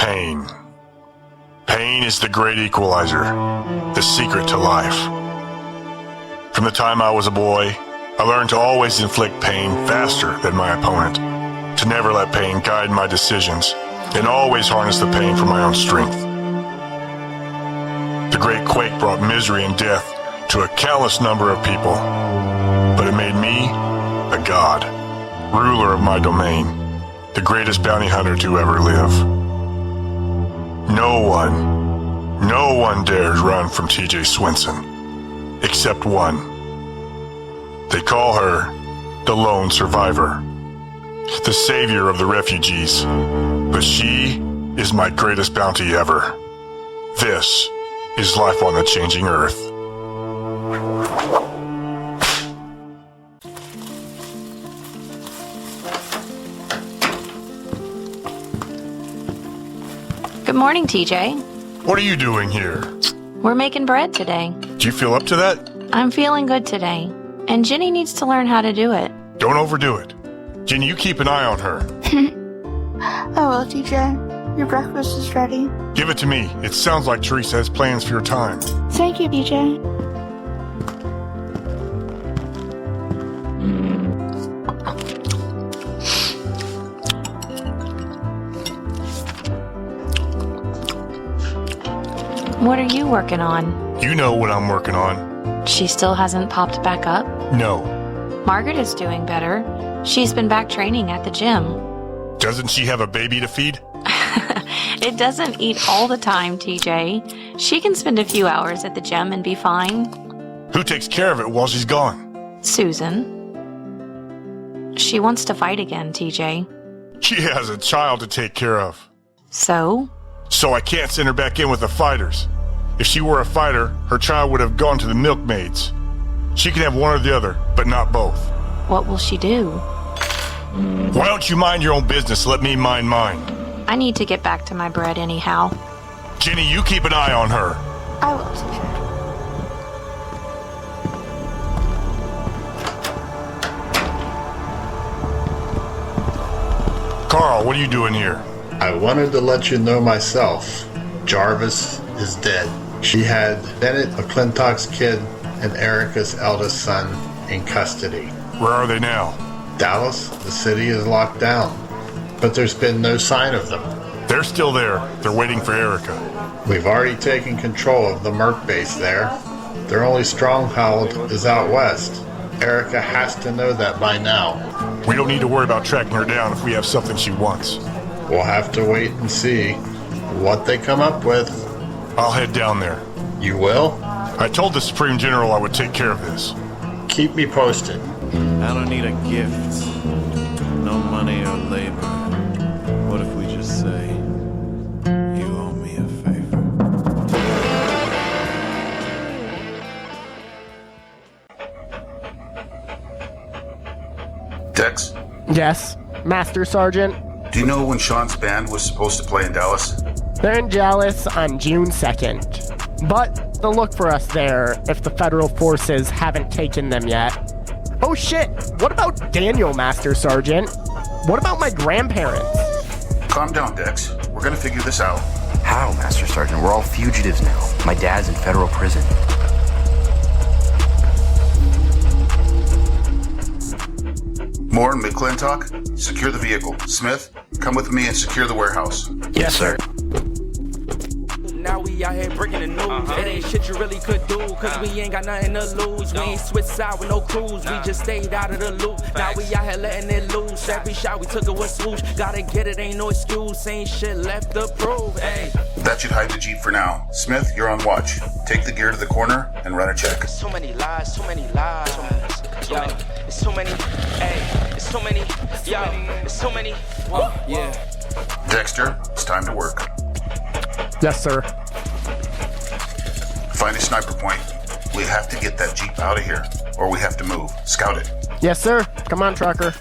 Pain. Pain is the great equalizer, the secret to life. From the time I was a boy, I learned to always inflict pain faster than my opponent, to never let pain guide my decisions, and always harness the pain for my own strength. The Great Quake brought misery and death to a countless number of people, but it made me a god, ruler of my domain, the greatest bounty hunter to ever live. No one dares run from TJ Swenson, except one. They call her the lone survivor, the savior of the refugees, but she is my greatest bounty ever. This is life on the changing earth. Good morning, TJ. What are you doing here? We're making bread today. Do you feel up to that? I'm feeling good today, and Jenny needs to learn how to do it. Don't overdo it. Jenny, you keep an eye on her. I will, TJ. Your breakfast is ready. Give it to me. It sounds like Teresa has plans for your time. Thank you, TJ. What are you working on? You know what I'm working on. She still hasn't popped back up? No. Margaret is doing better. She's been back training at the gym. Doesn't she have a baby to feed? It doesn't eat all the time, TJ. She can spend a few hours at the gym and be fine. Who takes care of it while she's gone? Susan. She wants to fight again, TJ. She has a child to take care of. So? So I can't send her back in with the fighters. If she were a fighter, her child would have gone to the milkmaids. She can have one or the other, but not both. What will she do? Why don't you mind your own business, let me mind mine? I need to get back to my bread anyhow. Jenny, you keep an eye on her. I will, TJ. Carl, what are you doing here? I wanted to let you know myself. Jarvis is dead. She had Bennett McClintock's kid and Erika's eldest son in custody. Where are they now? Dallas, the city is locked down, but there's been no sign of them. They're still there. They're waiting for Erika. We've already taken control of the Merc base there. Their only stronghold is out west. Erika has to know that by now. We don't need to worry about tracking her down if we have something she wants. We'll have to wait and see what they come up with. I'll head down there. You will? I told the Supreme General I would take care of this. Keep me posted. I don't need a gift. No money or labor. What if we just say, you owe me a favor? Dex, Yes, Master Sergeant. do you know when Sean's band was supposed to play in Dallas? They're in Dallas on June 2nd. But they'll look for us there if the federal forces haven't taken them yet. Oh shit, what about Daniel, Master Sergeant? What about my grandparents? Calm down, Dex. We're gonna figure this out. How, Master Sergeant? We're all fugitives now. My dad's in federal prison. Moore and McClintock, secure the vehicle. Smith, come with me and secure the warehouse. Yes, sir. Now we out here breaking the news. It ain't shit you really could do, cause we ain't got nothing to lose. We ain't switched side with no cruise, we just stayed out of the loop. Now we out here letting it loose. Every shot we took it was swoosh. Gotta get it, ain't no excuse. Ain't shit left to prove. Hey. That should hide the Jeep for now. Smith, you're on watch. Take the gear to the corner and run a check. So many lies, so many lies. Yo, it's so many, hey, it's so many, yo, it's so many. Yeah. Dexter, it's time to work. Yes, sir. Find a sniper point. We have to get that Jeep out of here, or we have to move. Scout it. Yes, sir. Come on, trucker.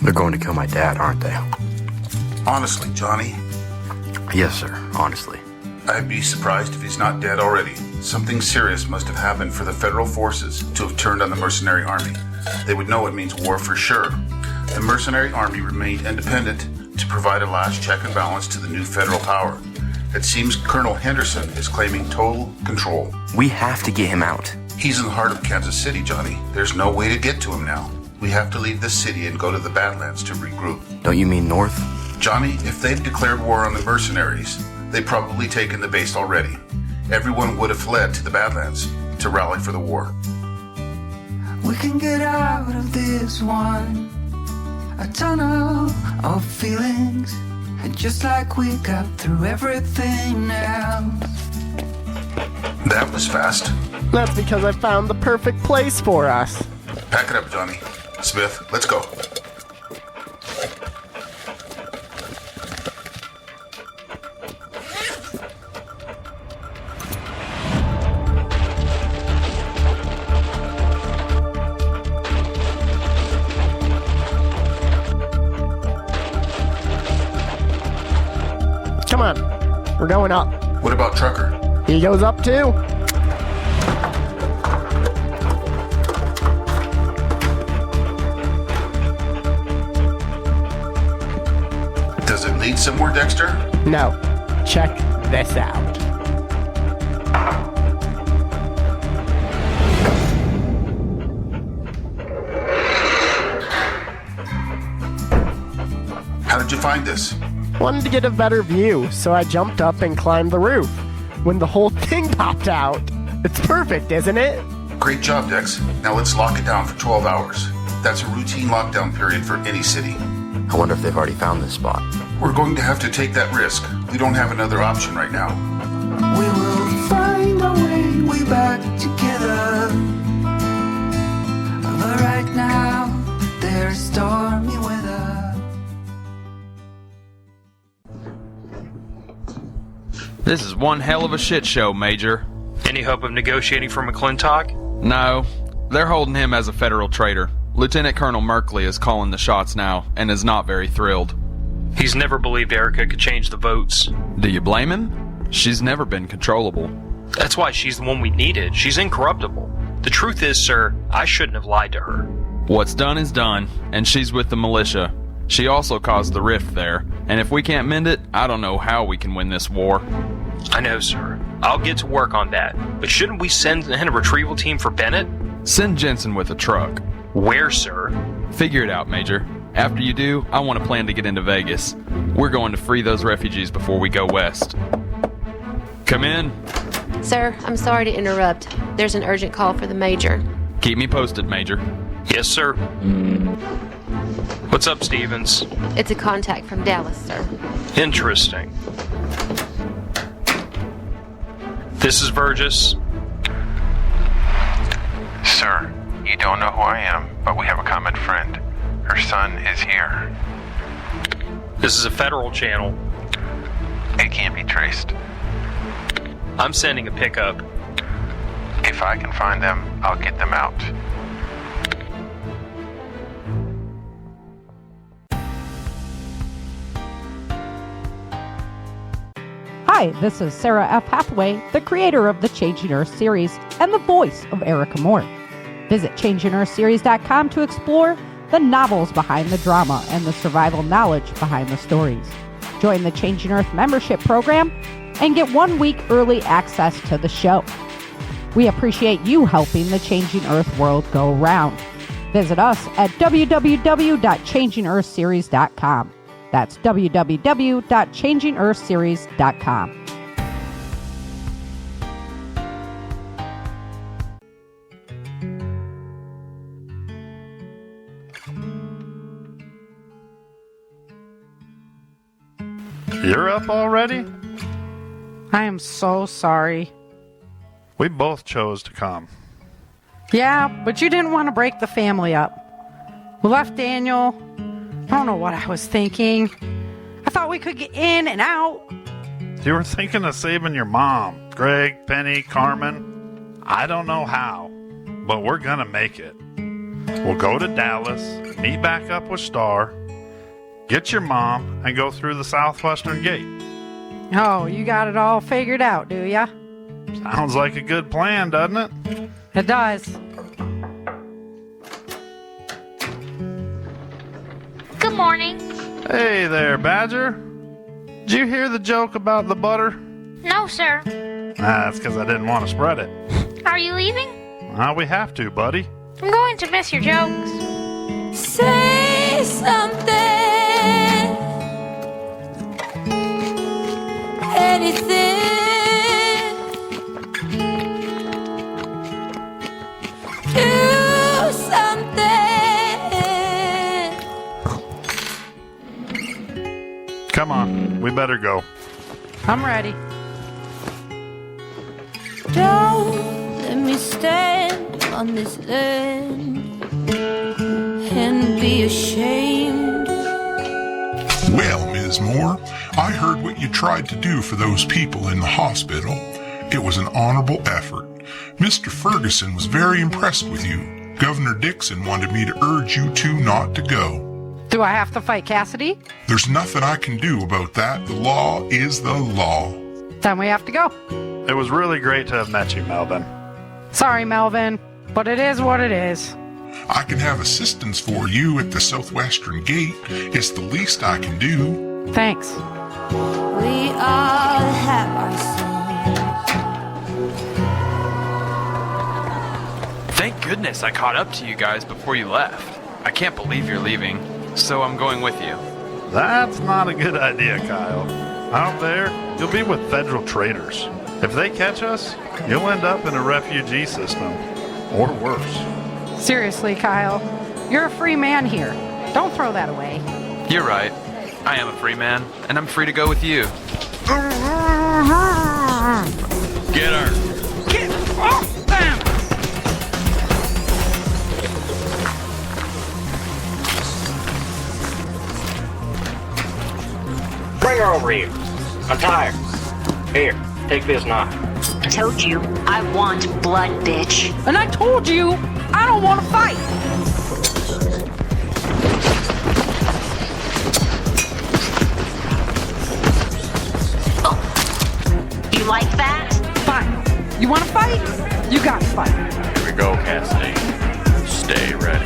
They're going to kill my dad, aren't they? Honestly, Johnny, Yes, sir. Honestly. I'd be surprised if he's not dead already. Something serious must have happened for the federal forces to have turned on the mercenary army. They would know it means war for sure. The mercenary army remained independent to provide a last check and balance to the new federal power. It seems Colonel Henderson is claiming total control. We have to get him out. He's in the heart of Kansas City, Johnny. There's no way to get to him now. We have to leave the city and go to the Badlands to regroup. Don't you mean north? Johnny, if they've declared war on the mercenaries, they've probably taken the base already. Everyone would have fled to the Badlands to rally for the war. We can get out of this one, a tunnel of feelings, and just like we got through everything else. That was fast. That's because I found the perfect place for us. Pack it up, Johnny. Smith, let's go. Come on, we're going up. What about Trucker? He goes up too. Does it lead somewhere, Dexter? No, check this out. How did you find this? Wanted to get a better view, so I jumped up and climbed the roof. When the whole thing popped out. It's perfect, isn't it? Great job, Dex. Now let's lock it down for 12 hours. That's a routine lockdown period for any city. I wonder if they've already found this spot. We're going to have to take that risk. We don't have another option right now. We will find our way back together. But right now, there's stormy weather. This is one hell of a shit show, Major. Any hope of negotiating for McClintock? No, they're holding him as a federal traitor. Lieutenant Colonel Merkley is calling the shots now, and is not very thrilled. He's never believed Erika could change the votes. Do you blame him? She's never been controllable. That's why she's the one we needed. She's incorruptible. The truth is, sir, I shouldn't have lied to her. What's done is done, and she's with the militia. She also caused the rift there, and if we can't mend it, I don't know how we can win this war. I know, sir. I'll get to work on that. But shouldn't we send in a retrieval team for Bennett? Send Jensen with a truck. Where, sir? Figure it out, Major. After you do, I want to plan to get into Vegas. We're going to free those refugees before we go west. Come in. Sir, I'm sorry to interrupt. There's an urgent call for the Major. Keep me posted, Major. Yes, sir. What's up, Stevens? It's a contact from Dallas, sir. Interesting. This is Burgess. Sir, you don't know who I am, but we have a common friend. Her son is here. This is a federal channel. It can't be traced. I'm sending a pickup. If I can find them, I'll get them out. Hi, this is Sarah F. Hathaway, the creator of the Changing Earth series and the voice of Erika Moore. Visit ChangingEarthSeries.com to explore the novels behind the drama and the survival knowledge behind the stories. Join the Changing Earth membership program and get 1 week early access to the show. We appreciate you helping the Changing Earth world go round. Visit us at www.ChangingEarthSeries.com. That's www.ChangingEarthSeries.com. You're up already? I am so sorry. We both chose to come. Yeah, but you didn't want to break the family up. We left Daniel. I don't know what I was thinking. I thought we could get in and out. You were thinking of saving your mom, Greg, Penny, Carmen. I don't know how, but we're gonna make it. We'll go to Dallas, meet back up with Star, get your mom, and go through the southwestern gate. Oh, you got it all figured out, do ya? Sounds like a good plan, doesn't it? It does. Good morning. Hey there, Badger. Did you hear the joke about the butter? No, sir. That's because I didn't want to spread it. Are you leaving? We have to, buddy. I'm going to miss your jokes. Say something. Anything. Do something. Come on, we better go. I'm ready. Don't let me stand on this land and be ashamed. Well, Ms. Moore, I heard what you tried to do for those people in the hospital. It was an honorable effort. Mr. Ferguson was very impressed with you. Governor Dixon wanted me to urge you two not to go. Do I have to fight Cassidy? There's nothing I can do about that. The law is the law. Then we have to go. It was really great to have met you, Melvin. Sorry, Melvin, but it is what it is. I can have assistance for you at the southwestern gate. It's the least I can do. Thanks. We all have our sins. Thank goodness I caught up to you guys before you left. I can't believe you're leaving, so I'm going with you. That's not a good idea, Kyle. Out there, you'll be with federal traitors. If they catch us, you'll end up in a refugee system. Or worse. Seriously, Kyle, you're a free man here. Don't throw that away. You're right. I am a free man, and I'm free to go with you. Get her. Get off them! Bring her over here. I'm tired. Here, take this knife. I told you, I want blood, bitch. And I told you, I don't want to fight. Oh. You like that? Fine. You want to fight? You got to fight. Here we go, Cassidy. Stay ready.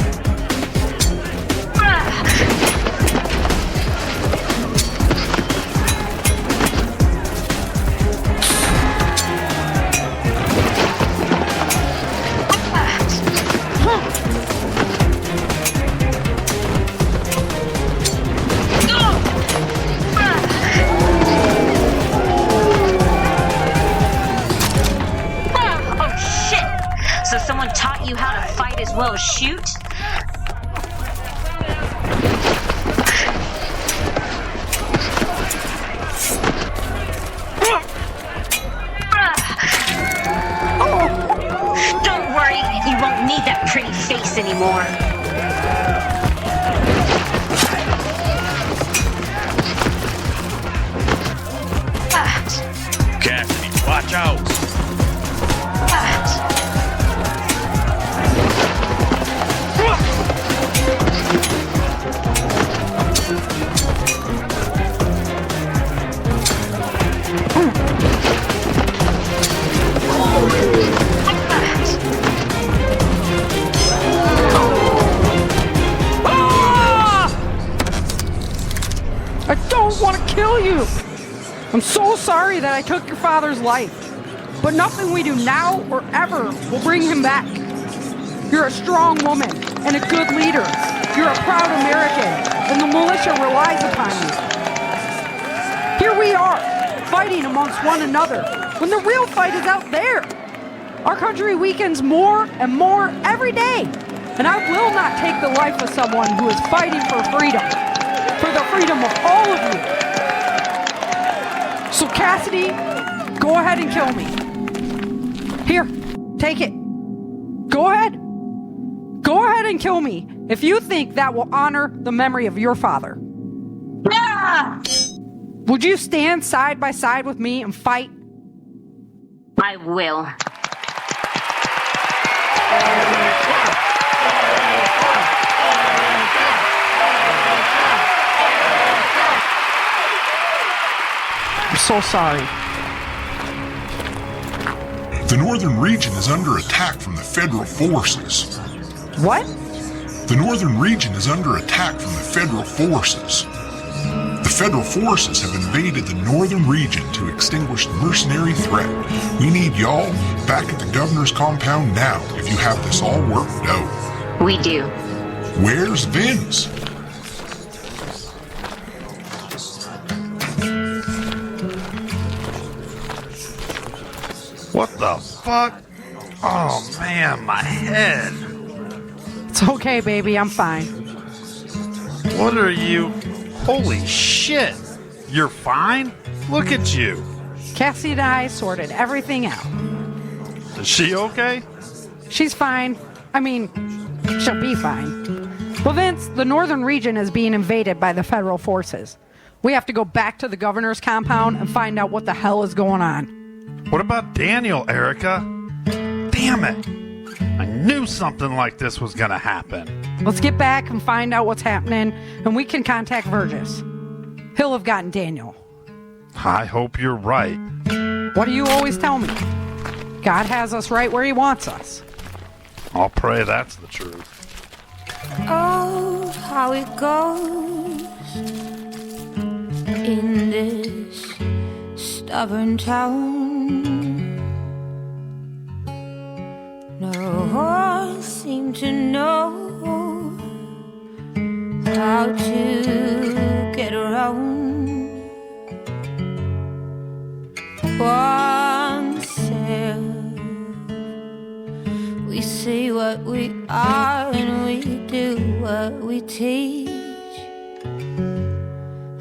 As well as shoot? Don't worry, you won't need that pretty face anymore. Cassidy, watch out! I don't want to kill you. I'm so sorry that I took your father's life. But nothing we do now or ever will bring him back. You're a strong woman and a good leader. You're a proud American, and the militia relies upon you. Here we are, fighting amongst one another, when the real fight is out there. Our country weakens more and more every day, and I will not take the life of someone who is fighting for freedom, for the freedom of all of you. So Cassidy, go ahead and kill me. Here, take it. Go ahead. Go ahead and kill me if you think that will honor the memory of your father. Ah! Would you stand side by side with me and fight? I will. I'm so sorry. The northern region is under attack from the federal forces. What? The northern region is under attack from the federal forces. The federal forces have invaded the northern region to extinguish the mercenary threat. We need y'all back at the governor's compound now if you have this all worked out. We do. Where's Vince? What the fuck? Oh man, my head. It's okay, baby. I'm fine. What are you? Holy shit! You're fine? Look at you. Cassie and I sorted everything out. Is she okay? She's fine. I mean, she'll be fine. Well, Vince, the northern region is being invaded by the federal forces. We have to go back to the governor's compound and find out what the hell is going on. What about Daniel, Erika? Damn it! I knew something like this was gonna happen. Let's get back and find out what's happening, and we can contact Burgess. He'll have gotten Daniel. I hope you're right. What do you always tell me? God has us right where he wants us. I'll pray that's the truth. Oh, how it goes in this stubborn town. No one seems to know how to get around. Oneself. We say what we are and we do what we teach.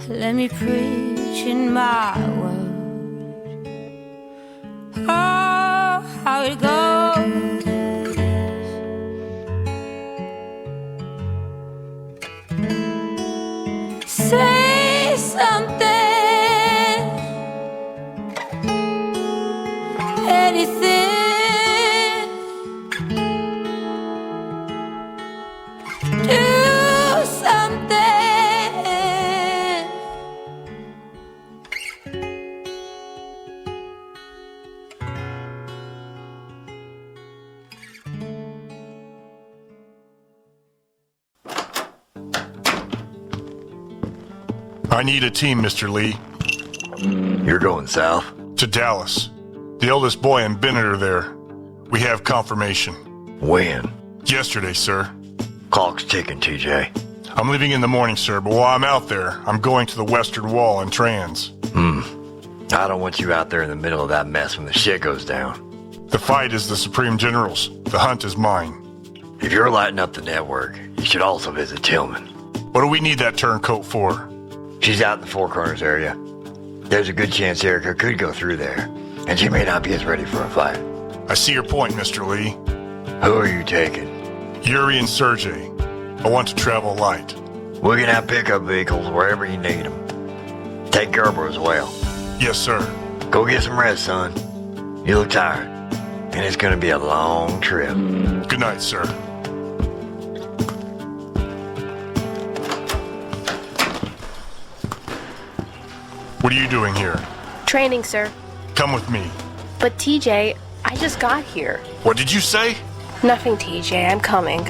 Let me preach in my words. Oh, how it goes. Say something, anything. Do something. I need a team, Mr. Lee. You're going south? To Dallas. The oldest boy and Bennett are there. We have confirmation. When? Yesterday, sir. Clock's ticking, TJ. I'm leaving in the morning, sir, but while I'm out there, I'm going to the Western Wall and Trans. I don't want you out there in the middle of that mess when the shit goes down. The fight is the Supreme General's. The hunt is mine. If you're lighting up the network, you should also visit Tillman. What do we need that turncoat for? She's out in the Four Corners area. There's a good chance Erika could go through there, and she may not be as ready for a fight. I see your point, Mr. Lee. Who are you taking? Yuri and Sergey. I want to travel light. We can have pickup vehicles wherever you need them. Take Gerber as well. Yes, sir. Go get some rest, son. You look tired, and it's gonna be a long trip. Good night, sir. What are you doing here? Training, sir. Come with me. But TJ, I just got here. What did you say? Nothing, TJ. I'm coming.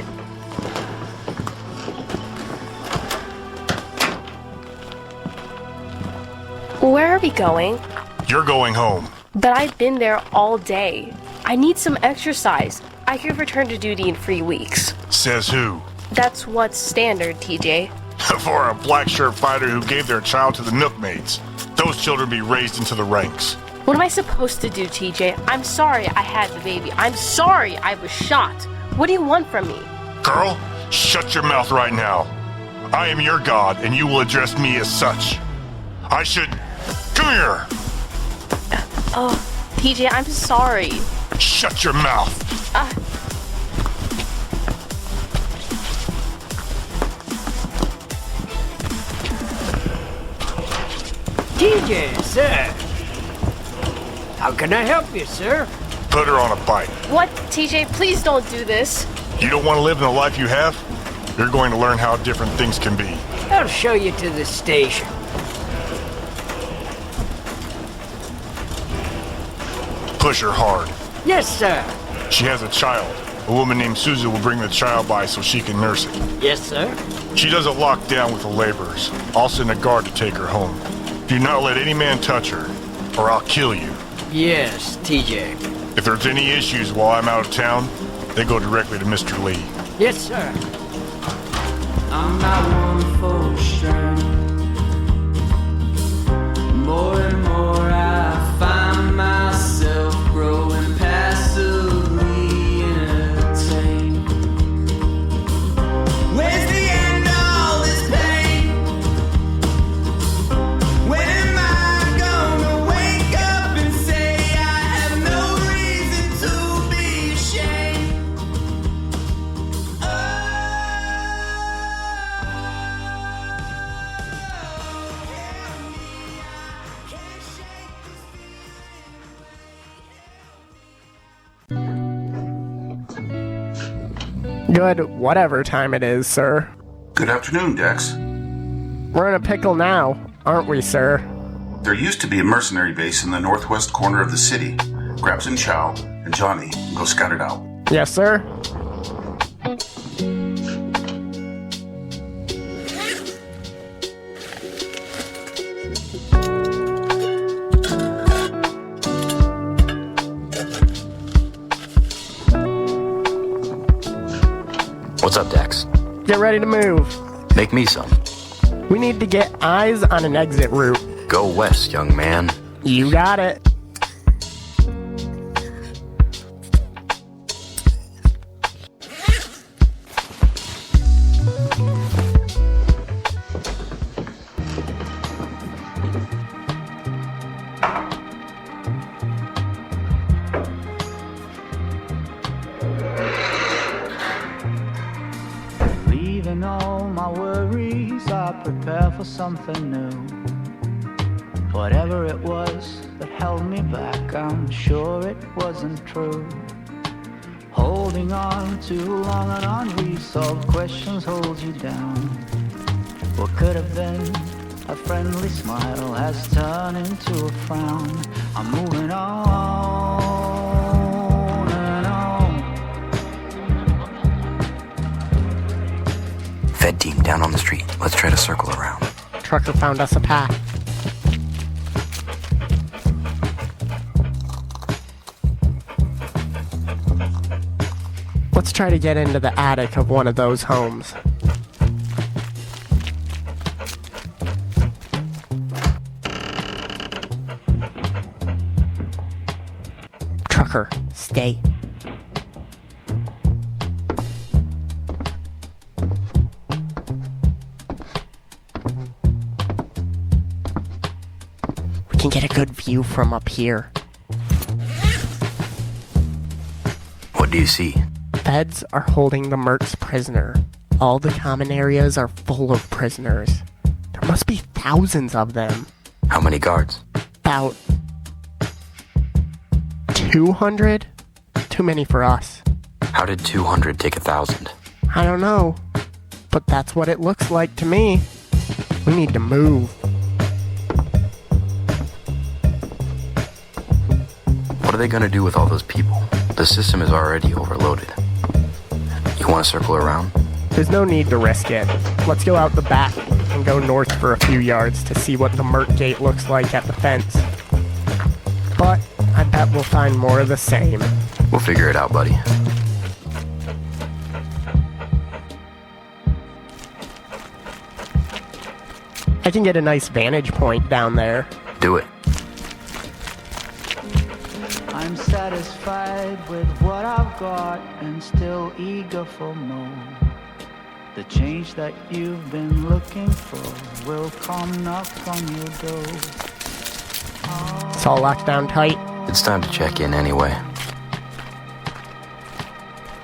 Where are we going? You're going home. But I've been there all day. I need some exercise. I could return to duty in 3 weeks. Says who? That's what's standard, TJ. For a black shirt fighter who gave their child to the Nookmaids. Those children be raised into the ranks. What am I supposed to do, TJ? I'm sorry I had the baby. I'm sorry I was shot. What do you want from me? Girl, shut your mouth right now. I am your god, and you will address me as such. I should... Come here! Oh, TJ, I'm sorry. Shut your mouth! TJ, sir. How can I help you, sir? Put her on a bike. What? TJ, please don't do this. You don't want to live in the life you have? You're going to learn how different things can be. I'll show you to the station. Push her hard. Yes, sir. She has a child. A woman named Susan will bring the child by so she can nurse it. Yes, sir. She doesn't lock down with the laborers. I'll send a guard to take her home. Do not let any man touch her, or I'll kill you. Yes, TJ. If there's any issues while I'm out of town, they go directly to Mr. Lee. Yes, sir. I'm not one for sure. More and more I find myself growing passively entertained. Where's the end of all this pain? When am I gonna wake up and say I have no reason to be ashamed? Good whatever time it is, sir. Good afternoon, Dex. We're in a pickle now, aren't we, sir? There used to be a mercenary base in the northwest corner of the city. Grab some chow, and Johnny can go scout it out. Yes, sir. What's up, Dex? Get ready to move. Make me some. We need to get eyes on an exit route. Go west, young man. You got it. Leaving all my worries, I prepare for something new. Whatever it was that held me back, I'm sure it wasn't true. Holding on too long and unresolved questions hold you down. What could have been a friendly smile has turned into a frown. I'm moving on and on. Fed team down on the street. Let's try to circle around. Trucker found us a path. Let's try to get into the attic of one of those homes. Trucker, stay. We can get a good view from up here. What do you see? Feds are holding the Mercs prisoner. All the common areas are full of prisoners. There must be thousands of them. How many guards? About 200? Too many for us. How did 200 take 1,000? I don't know. But that's what it looks like to me. We need to move. What are they gonna do with all those people? The system is already overloaded. You wanna circle around? There's no need to risk it. Let's go out the back and go north for a few yards to see what the Merc gate looks like at the fence. But I bet we'll find more of the same. We'll figure it out, buddy. I can get a nice vantage point down there. Do it. I'm satisfied with what I've got and still eager for more. The change that you've been looking for will come knock on your door. It's all locked down tight. It's time to check in anyway.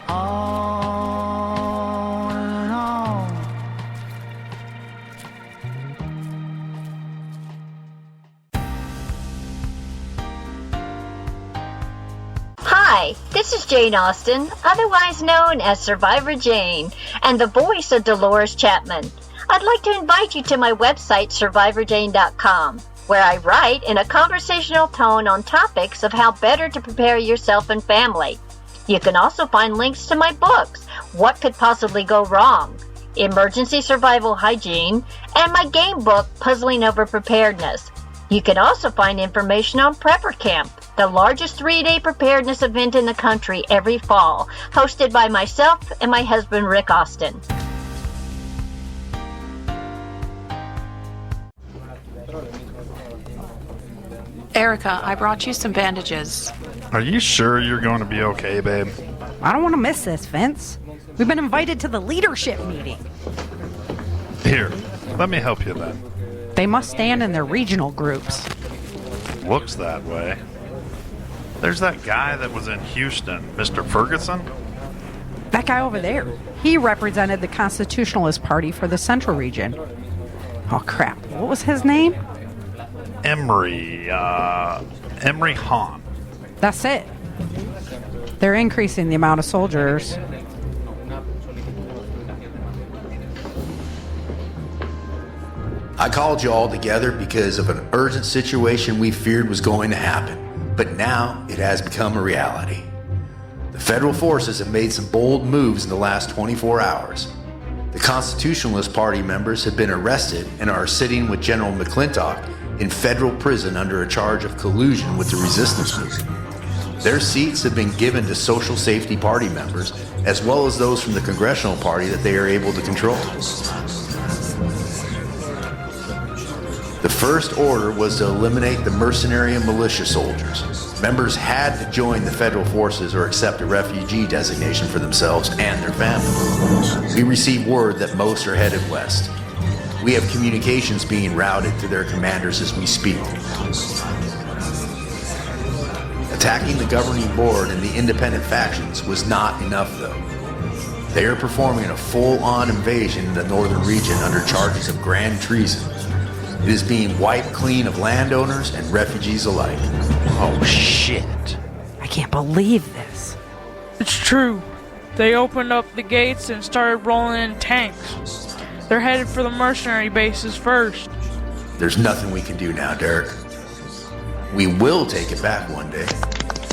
On and on. Hi, this is Jane Austen, otherwise known as Survivor Jane, and the voice of Dolores Chapman. I'd like to invite you to my website, survivorjane.com, where I write in a conversational tone on topics of how better to prepare yourself and family. You can also find links to my books, What Could Possibly Go Wrong?, Emergency Survival Hygiene, and my game book, Puzzling Over Preparedness. You can also find information on Prepper Camp, the largest 3-day preparedness event in the country every fall, hosted by myself and my husband, Rick Austin. Erika, I brought you some bandages. Are you sure you're going to be okay, babe? I don't want to miss this, Vince. We've been invited to the leadership meeting. Here, let me help you then. They must stand in their regional groups. Looks that way. There's that guy that was in Houston, Mr. Ferguson. That guy over there. He represented the Constitutionalist Party for the Central region. Oh, crap. What was his name? Emery Hahn. That's it. They're increasing the amount of soldiers. I called you all together because of an urgent situation we feared was going to happen, but now it has become a reality. The federal forces have made some bold moves in the last 24 hours. The Constitutionalist Party members have been arrested and are sitting with General McClintock in federal prison under a charge of collusion with the resistance movement. Their seats have been given to Social Safety Party members, as well as those from the Congressional Party that they are able to control. The first order was to eliminate the mercenary and militia soldiers. Members had to join the federal forces or accept a refugee designation for themselves and their families. We received word that most are headed west. We have communications being routed to their commanders as we speak. Attacking the governing board and the independent factions was not enough, though. They are performing a full-on invasion in the northern region under charges of grand treason. It is being wiped clean of landowners and refugees alike. Oh, shit. I can't believe this. It's true. They opened up the gates and started rolling in tanks. They're headed for the mercenary bases first. There's nothing we can do now, Derek. We will take it back one day.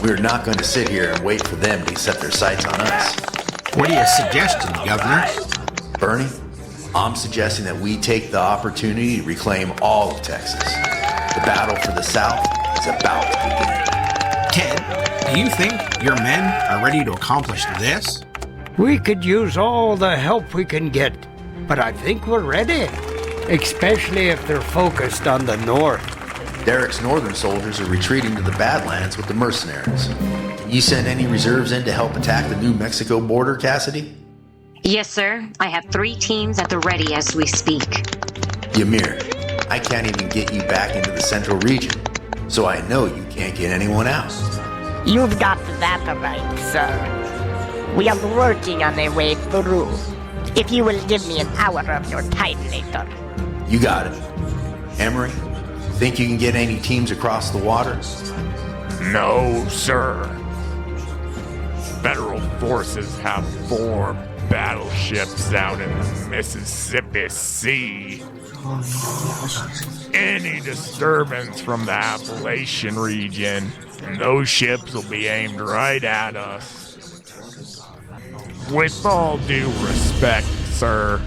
We're not going to sit here and wait for them to set their sights on us. What are you suggesting, Governor? Bernie, I'm suggesting that we take the opportunity to reclaim all of Texas. The battle for the South is about to begin. Ted, do you think your men are ready to accomplish this? We could use all the help we can get, but I think we're ready. Especially if they're focused on the north. Derek's northern soldiers are retreating to the Badlands with the mercenaries. Can you send any reserves in to help attack the New Mexico border, Cassidy? Yes, sir. I have 3 teams at the ready as we speak. Ymir, I can't even get you back into the central region, so I know you can't get anyone out. You've got that right, sir. We are working on a way through. If you will give me an hour of your time later. You got it. Emery, think you can get any teams across the water? No, sir. Federal forces have formed battleships out in the Mississippi Sea. Any disturbance from the Appalachian region, and those ships will be aimed right at us. With all due respect, sir,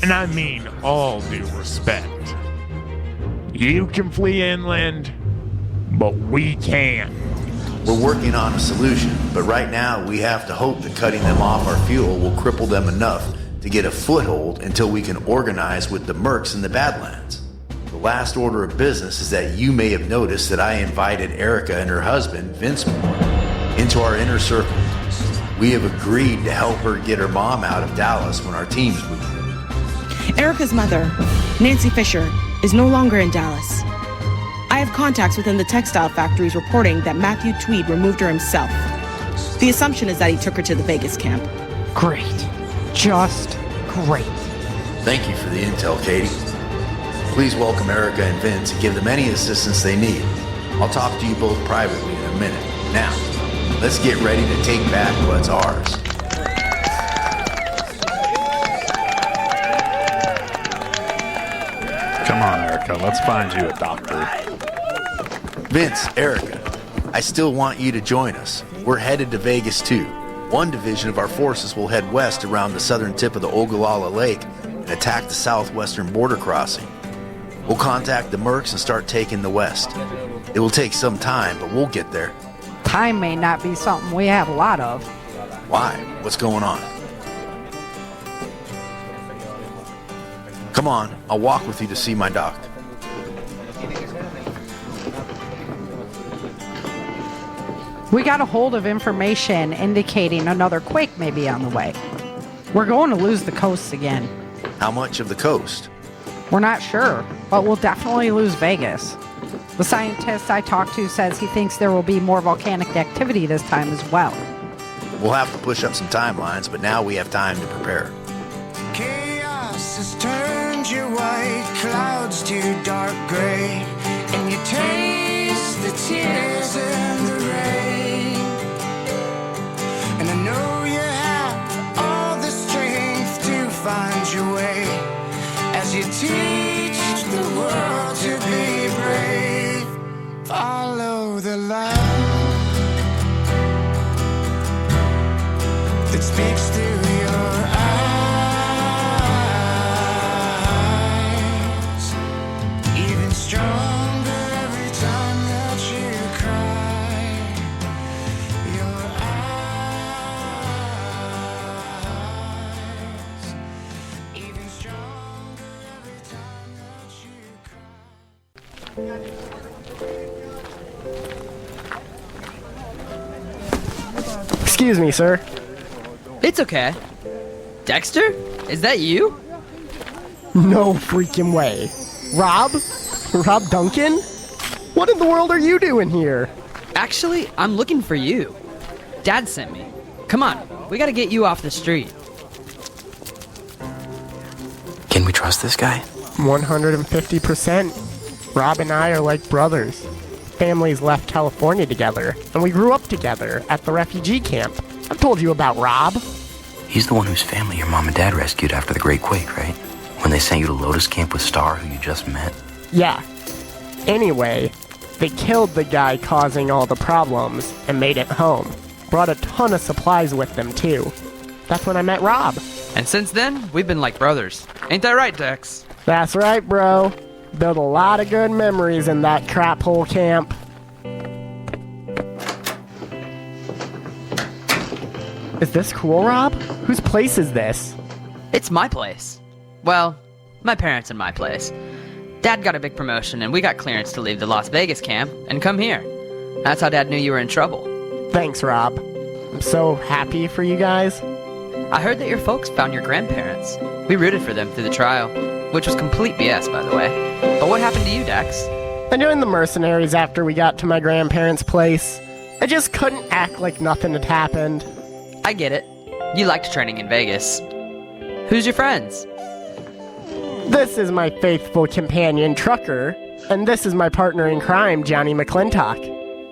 and I mean all due respect, you can flee inland, but we can't. We're working on a solution, but right now we have to hope that cutting them off our fuel will cripple them enough to get a foothold until we can organize with the mercs in the Badlands. The last order of business is that you may have noticed that I invited Erika and her husband, Vince Moore, into our inner circle. We have agreed to help her get her mom out of Dallas when our teams move. Erika's mother, Nancy Fisher, is no longer in Dallas. I have contacts within the textile factories reporting that Matthew Tweed removed her himself. The assumption is that he took her to the Vegas camp. Great. Just great. Thank you for the intel, Katie. Please welcome Erika and Vince and give them any assistance they need. I'll talk to you both privately in a minute. Now, let's get ready to take back what's ours. Come on, Erika, let's find you a doctor. Vince, Erika, I still want you to join us. we're headed to Vegas too. One division of our forces will head west around the southern tip of the Ogallala Lake and attack the southwestern border crossing. We'll contact the Mercs and start taking the west. It will take some time, but we'll get there. Time may not be something we have a lot of. Why? What's going on? Come on, I'll walk with you to see my doctor. We got a hold of information indicating another quake may be on the way. We're going to lose the coast again. How much of the coast? We're not sure, but we'll definitely lose Vegas. The scientist I talked to says he thinks there will be more volcanic activity this time as well. We'll have to push up some timelines, but now we have time to prepare. Chaos has turned your white clouds to dark gray, and you taste the tears and the rain. And I know you have all the strength to find your way as you teach the world to be brave. Follow the light that speaks through your eyes, even stronger every time that you cry. Your eyes, even stronger every time that you cry. Excuse me, sir. It's okay. Dexter? Is that you? No freaking way. Rob? Rob Duncan? What in the world are you doing here? Actually, I'm looking for you. Dad sent me. Come on, we gotta get you off the street. Can we trust this guy? 150%. Rob and I are like brothers. Families left California together, and we grew up together at the refugee camp. I've told you about Rob. He's the one whose family your mom and dad rescued after the Great Quake, right? When they sent you to Lotus Camp with Star, who you just met? Yeah. Anyway, they killed the guy causing all the problems and made it home. Brought a ton of supplies with them, too. That's when I met Rob. And since then, we've been like brothers. Ain't that right, Dex? That's right, bro. Built a lot of good memories in that crap hole camp. Is this cool, Rob? Whose place is this? It's my place. Well, my parents and my place. Dad got a big promotion and we got clearance to leave the Las Vegas camp and come here. That's how Dad knew you were in trouble. Thanks, Rob. I'm so happy for you guys. I heard that your folks found your grandparents. We rooted for them through the trial, which was complete BS, by the way. But what happened to you, Dex? I joined the mercenaries after we got to my grandparents' place. I just couldn't act like nothing had happened. I get it. You liked training in Vegas. Who's your friends? This is my faithful companion, Trucker, and this is my partner in crime, Johnny McClintock.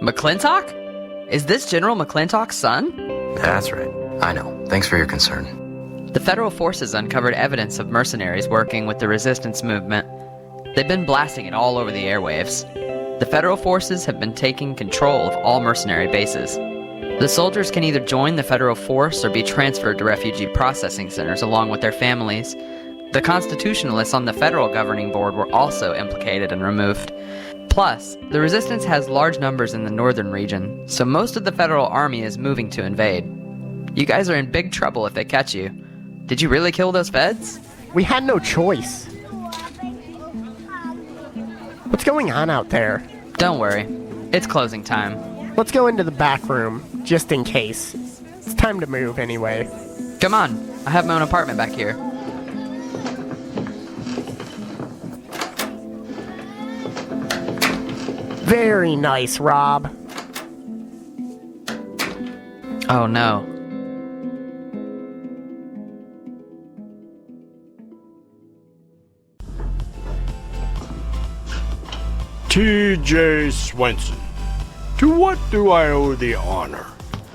McClintock? Is this General McClintock's son? That's right. I know. Thanks for your concern. The federal forces uncovered evidence of mercenaries working with the resistance movement. They've been blasting it all over the airwaves. The federal forces have been taking control of all mercenary bases. The soldiers can either join the federal force or be transferred to refugee processing centers along with their families. The constitutionalists on the federal governing board were also implicated and removed. Plus, the resistance has large numbers in the northern region, so most of the federal army is moving to invade. You guys are in big trouble if they catch you. Did you really kill those feds? We had no choice. What's going on out there? Don't worry. It's closing time. Let's go into the back room, just in case. It's time to move anyway. Come on. I have my own apartment back here. Very nice, Rob. Oh no. T.J. Swenson. To what do I owe the honor?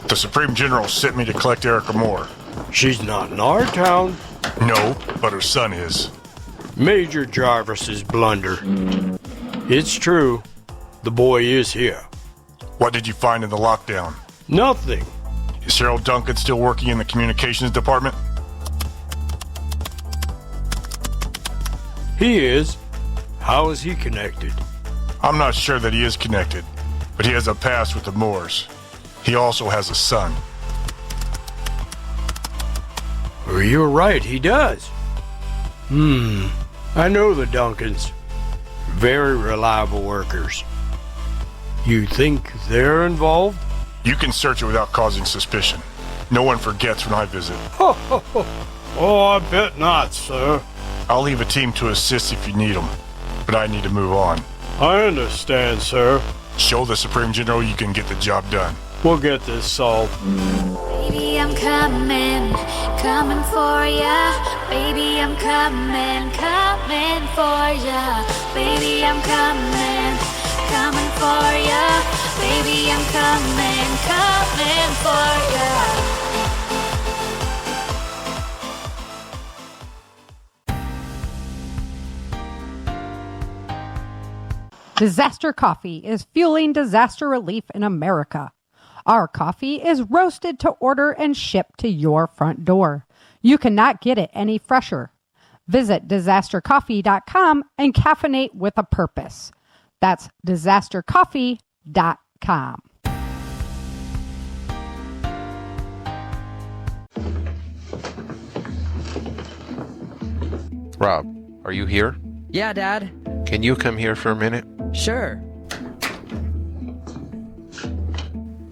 The Supreme General sent me to collect Erika Moore. She's not in our town. No, but her son is. Major Jarvis's blunder. It's true. The boy is here. What did you find in the lockdown? Nothing. Is Harold Duncan still working in the communications department? He is. How is he connected? I'm not sure that he is connected, but he has a past with the Moors. He also has a son. Well, you're right, he does. I know the Duncans. Very reliable workers. You think they're involved? You can search it without causing suspicion. No one forgets when I visit. Oh, I bet not, sir. I'll leave a team to assist if you need them, but I need to move on. I understand, sir. Show the Supreme General you can get the job done. We'll get this solved. Baby, I'm coming for ya. Baby, I'm coming for ya. Baby, I'm coming for ya. Baby, I'm coming for ya. Disaster Coffee is fueling disaster relief in America. Our coffee is roasted to order and shipped to your front door. You cannot get it any fresher. Visit disastercoffee.com and caffeinate with a purpose. That's disastercoffee.com. Rob, are you here? Yeah, Dad. Can you come here for a minute? Sure.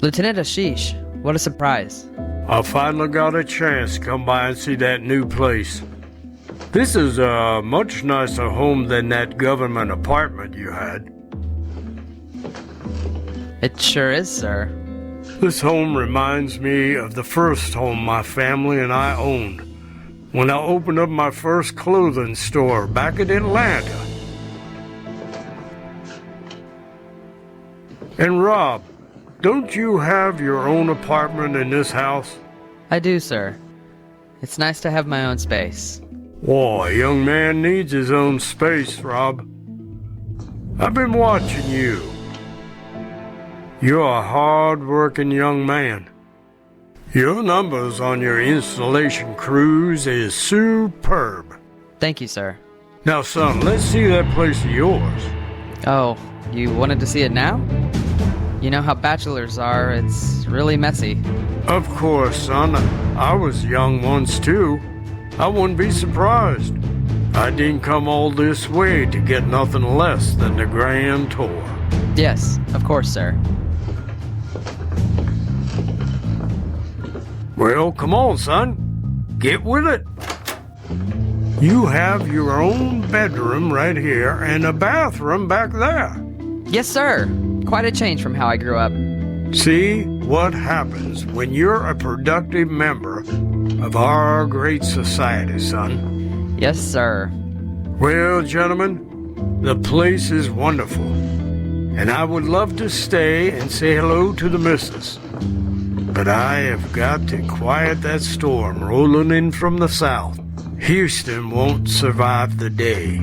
Lieutenant Ashish, what a surprise. I finally got a chance to come by and see that new place. This is a much nicer home than that government apartment you had. It sure is, sir. This home reminds me of the first home my family and I owned when I opened up my first clothing store back in Atlanta. And Rob, don't you have your own apartment in this house? I do, sir. It's nice to have my own space. Boy, a young man needs his own space, Rob. I've been watching you. You're a hard-working young man. Your numbers on your installation crews is superb. Thank you, sir. Now, son, let's see that place of yours. Oh, you wanted to see it now? You know how bachelors are, it's really messy. Of course, son. I was young once, too. I wouldn't be surprised. I didn't come all this way to get nothing less than the grand tour. Yes, of course, sir. Well, come on, son. Get with it. You have your own bedroom right here and a bathroom back there. Yes, sir. Quite a change from how I grew up. See what happens when you're a productive member of our great society, son. Yes, sir. Well, gentlemen, the place is wonderful, and I would love to stay and say hello to the missus. But I have got to quiet that storm rolling in from the south. Houston won't survive the day.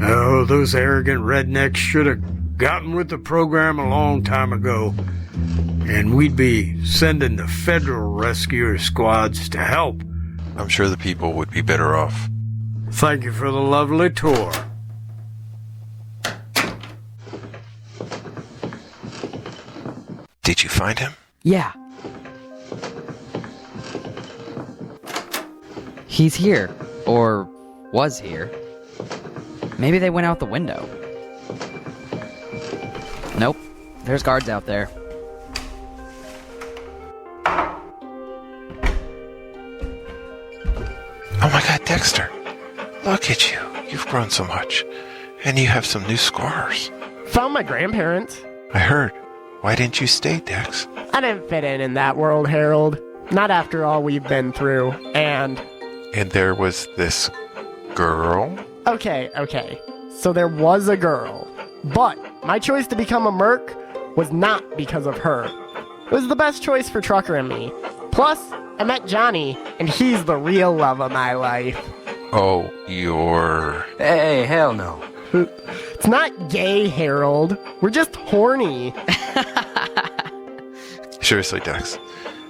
Oh, those arrogant rednecks should have gotten with the program a long time ago, and we'd be sending the federal rescue squads to help. I'm sure the people would be better off. Thank you for the lovely tour. Did you find him? Yeah. He's here. Or was here. Maybe they went out the window. Nope. There's guards out there. Oh my God, Dexter. Look at you. You've grown so much. And you have some new scars. Found my grandparents. I heard. Why didn't you stay, Dex? I didn't fit in that world, Harold. Not after all we've been through. And there was this girl? Okay. So there was a girl. But my choice to become a merc was not because of her. It was the best choice for Trucker and me. Plus, I met Johnny, and he's the real love of my life. Oh, you're... Hey, hell no. It's not gay, Harold. We're just horny. Seriously, Dex.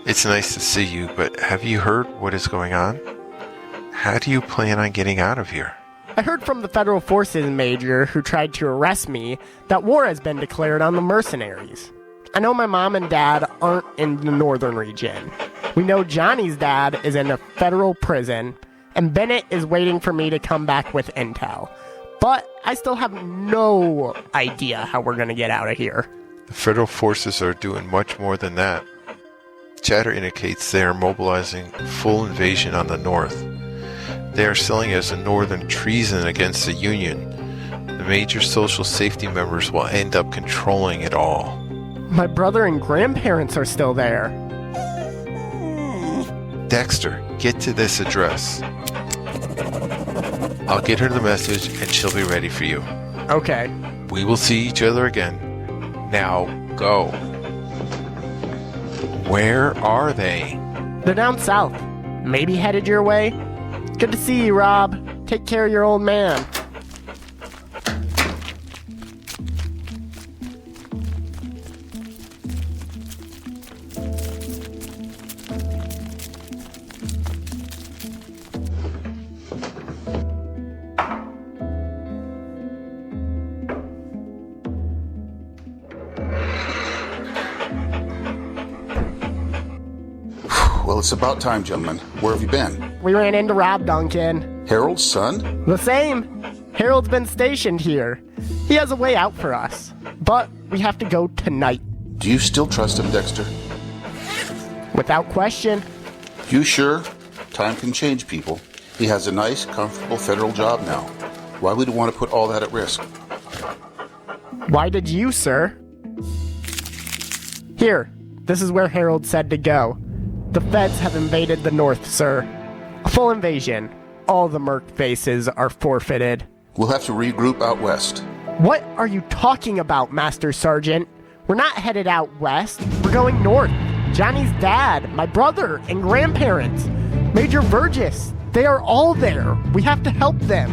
It's nice to see you, but have you heard what is going on? How do you plan on getting out of here? I heard from the Federal Forces major who tried to arrest me that war has been declared on the mercenaries. I know my mom and dad aren't in the northern region. We know Johnny's dad is in a federal prison, and Bennett is waiting for me to come back with intel. But I still have no idea how we're going to get out of here. The federal forces are doing much more than that. Chatter indicates they are mobilizing full invasion on the north. They are selling it as a northern treason against the Union. The major social safety members will end up controlling it all. My brother and grandparents are still there. Dexter, get to this address. I'll get her the message and she'll be ready for you. Okay. We will see each other again. Now, go. Where are they? They're down south. Maybe headed your way. Good to see you, Rob. Take care of your old man. Well, it's about time, gentlemen. Where have you been? We ran into Rob Duncan. Harold's son? The same. Harold's been stationed here. He has a way out for us. But we have to go tonight. Do you still trust him, Dexter? Without question. You sure? Time can change people. He has a nice, comfortable federal job now. Why would he want to put all that at risk? Why did you, sir? Here. This is where Harold said to go. The feds have invaded the north, sir. A full invasion. All the merc bases are forfeited. We'll have to regroup out west. What are you talking about, Master Sergeant? We're not headed out west. We're going north. Johnny's dad, my brother, and grandparents. Major Burgess. They are all there. We have to help them.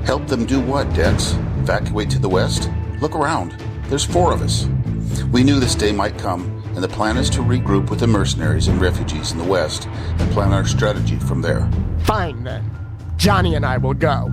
Help them do what, Dex? Evacuate to the west? Look around. There's 4 of us. We knew this day might come, and the plan is to regroup with the mercenaries and refugees in the west and plan our strategy from there. Fine, then. Johnny and I will go.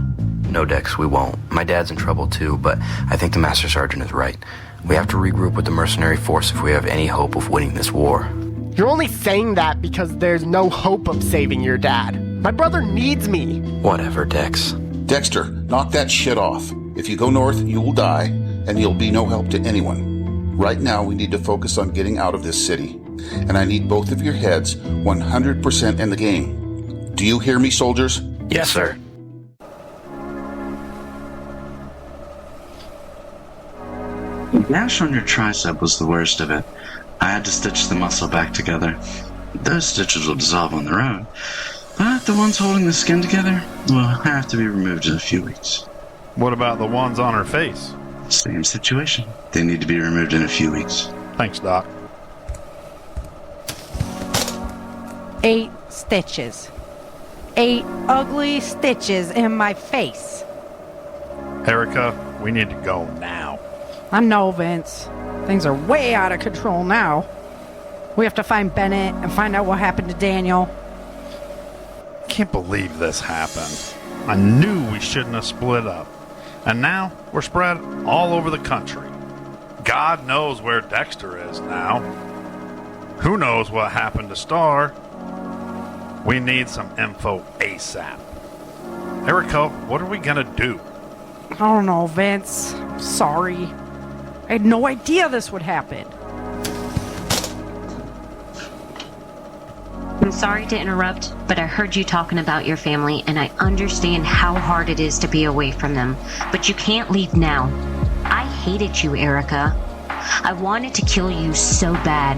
No, Dex, we won't. My dad's in trouble too, but I think the Master Sergeant is right. We have to regroup with the mercenary force if we have any hope of winning this war. You're only saying that because there's no hope of saving your dad. My brother needs me. Whatever, Dex. Dexter, knock that shit off. If you go north, you will die, and you'll be no help to anyone. Right now, we need to focus on getting out of this city. And I need both of your heads 100% in the game. Do you hear me, soldiers? Yes, sir. The gash on your tricep was the worst of it. I had to stitch the muscle back together. Those stitches will dissolve on their own, but the ones holding the skin together will have to be removed in a few weeks. What about the ones on her face? Same situation. They need to be removed in a few weeks. Thanks, Doc. 8 stitches. 8 ugly stitches in my face. Erika, we need to go now. I know, Vince. Things are way out of control now. We have to find Bennett and find out what happened to Daniel. Can't believe this happened. I knew we shouldn't have split up. And now we're spread all over the country. God knows where Dexter is now. Who knows what happened to Star? We need some info ASAP. Erika, what are we gonna do? I don't know, Vince. I'm sorry. I had no idea this would happen. I'm sorry to interrupt, but I heard you talking about your family, and I understand how hard it is to be away from them. But you can't leave now. I hated you, Erika. I wanted to kill you so bad.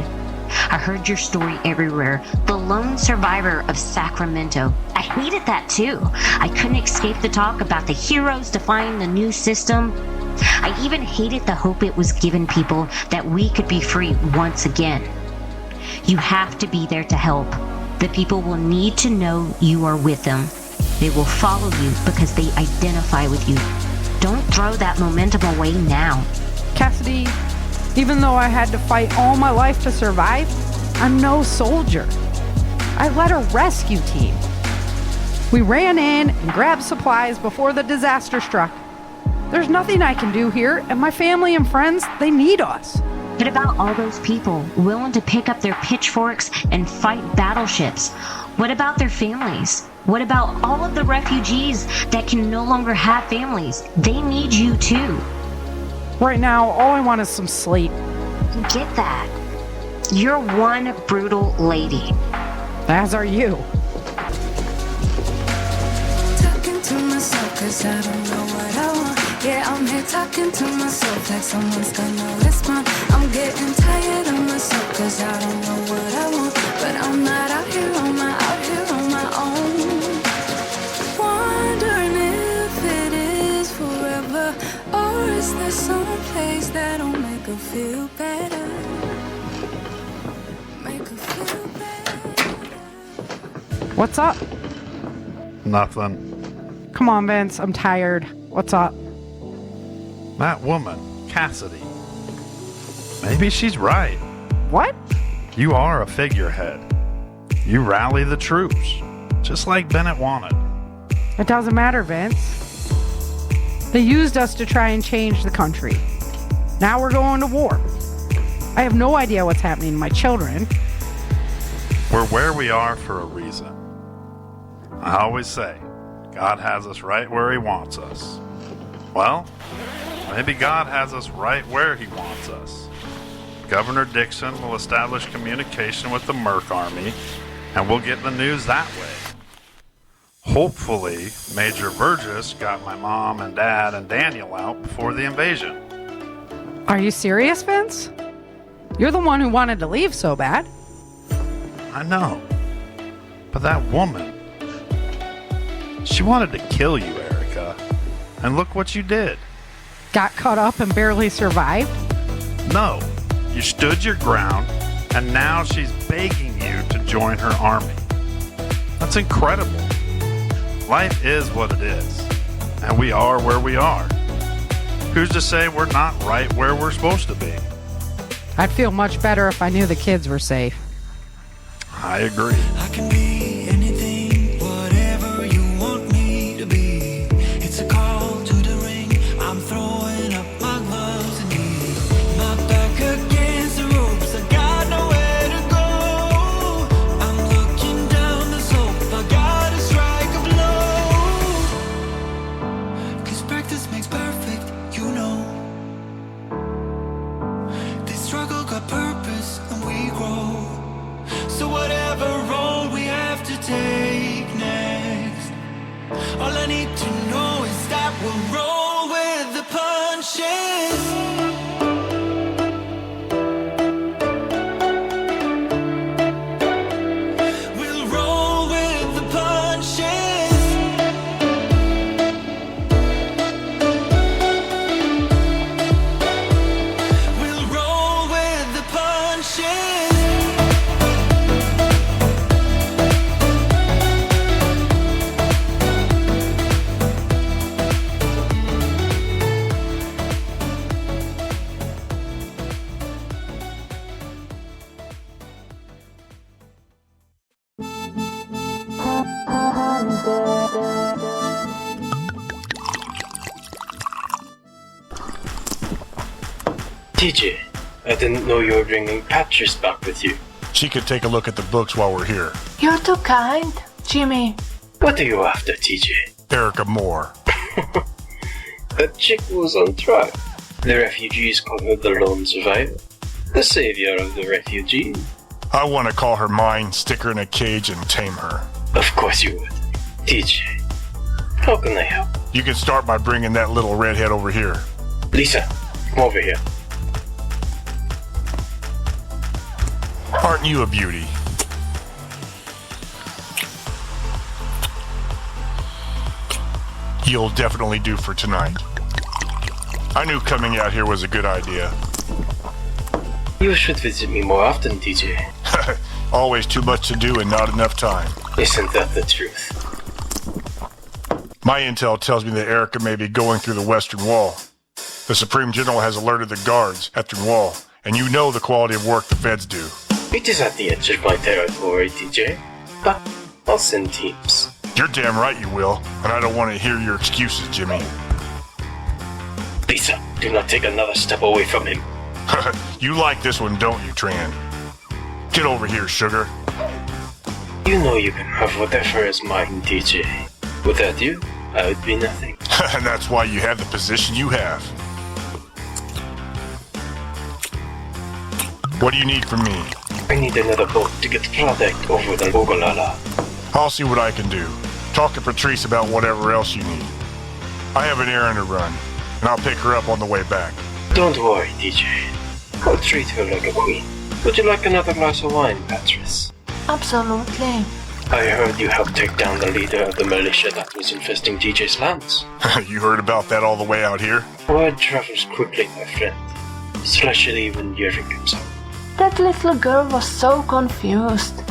I heard your story everywhere. The lone survivor of Sacramento. I hated that too. I couldn't escape the talk about the heroes defying the new system. I even hated the hope it was giving people that we could be free once again. You have to be there to help. The people will need to know you are with them. They will follow you because they identify with you. Don't throw that momentum away now. Cassidy, even though I had to fight all my life to survive, I'm no soldier. I led a rescue team. We ran in and grabbed supplies before the disaster struck. There's nothing I can do here, and my family and friends, they need us. What about all those people willing to pick up their pitchforks and fight battleships? What about their families? What about all of the refugees that can no longer have families? They need you too. Right now, all I want is some sleep. You get that? You're one brutal lady. As are you. Talking to myself cause I don't know what I want. Yeah, I'm here talking to myself like someone's gonna respond. I'm getting tired of myself cause I don't know what I want. But I'm not out here on my own. Wondering if it is forever, or is there some place that'll make her feel better? Make her feel better. What's up? Nothing. Come on, Vince. I'm tired. What's up? That woman, Cassidy. Maybe she's right. What? You are a figurehead. You rally the troops, just like Bennett wanted. It doesn't matter, Vince. They used us to try and change the country. Now we're going to war. I have no idea what's happening to my children. We're where we are for a reason. I always say, God has us right where He wants us. Well, maybe God has us right where He wants us. Governor Dixon will establish communication with the Merc Army, and we'll get the news that way. Hopefully, Major Burgess got my mom and dad and Daniel out before the invasion. Are you serious, Vince? You're the one who wanted to leave so bad. I know. But that woman, she wanted to kill you, Erika. And look what you did. Got caught up and barely survived? No. You stood your ground, and now she's begging you to join her army. That's incredible. Life is what it is, and we are where we are. Who's to say we're not right where we're supposed to be? I'd feel much better if I knew the kids were safe. I agree. I can be anything, whatever you want me to be. It's a call to the ring. I'm throwing up my gloves and knees. My back against the ropes. I got nowhere to go. I'm looking down the slope. I gotta strike a blow. 'Cause practice makes perfect, you know. This struggle got purpose and we grow. So whatever role we have to take next, all I need to know is that we'll roll with the punches. We'll roll with the punches. We'll roll with the punches. TJ, I didn't know you were bringing Patches back with you. She could take a look at the books while we're here. You're too kind, Jimmy. What are you after, TJ? Erika Moore. That chick was on track. The refugees call her the lone survivor. The savior of the refugees. I want to call her mine, stick her in a cage, and tame her. Of course you would. TJ, how can I help? You can start by bringing that little redhead over here. Lisa, come over here. Aren't you a beauty? You'll definitely do for tonight. I knew coming out here was a good idea. You should visit me more often, TJ. Always too much to do and not enough time. Isn't that the truth? My intel tells me that Erika may be going through the Western Wall. The Supreme General has alerted the guards at the wall, and you know the quality of work the feds do. It is at the edge of my territory, TJ. But I'll send teams. You're damn right you will, and I don't want to hear your excuses, Jimmy. Lisa, do not take another step away from him. You like this one, don't you, Tran? Get over here, sugar. You know you can have whatever is mine, TJ. Without you, I would be nothing. And that's why you have the position you have. What do you need from me? I need another boat to get product over the Ogallala. I'll see what I can do. Talk to Patrice about whatever else you need. I have an errand to run, and I'll pick her up on the way back. Don't worry, TJ. I'll treat her like a queen. Would you like another glass of wine, Patrice? Absolutely. I heard you helped take down the leader of the militia that was infesting TJ's lands. You heard about that all the way out here? Word travels quickly, my friend. Especially when Erika comes out. That little girl was so confused.